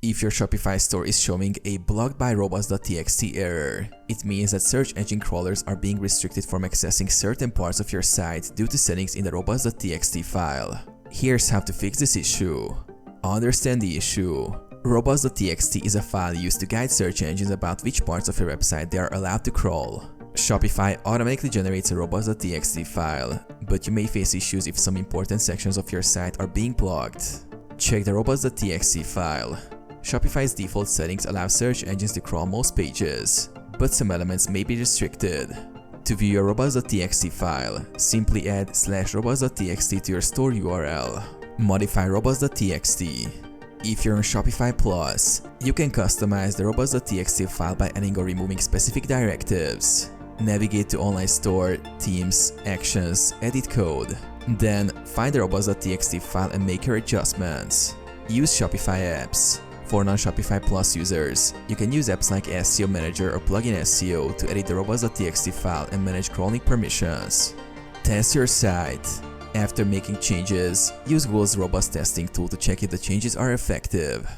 If your Shopify store is showing a blocked by Robots.txt error, it means that search engine crawlers are being restricted from accessing certain parts of your site due to settings in the Robots.txt file. Here's how to fix this issue. Understand the issue. Robots.txt is a file used to guide search engines about which parts of your website they are allowed to crawl. Shopify automatically generates a Robots.txt file, but you may face issues if some important sections of your site are being blocked. Check the Robots.txt file. Shopify's default settings allow search engines to crawl most pages, but some elements may be restricted. To view your Robots.txt file, simply add /robots.txt to your store URL. Modify Robots.txt. If you're on Shopify Plus, you can customize the Robots.txt file by adding or removing specific directives. Navigate to Online Store, Themes, Actions, Edit Code. Then, find the Robots.txt file and make your adjustments. Use Shopify apps. For non-Shopify Plus users, you can use apps like SEO Manager or Plugin SEO to edit the Robots.txt file and manage crawling permissions. Test your site. After making changes, use Google's Robots testing tool to check if the changes are effective.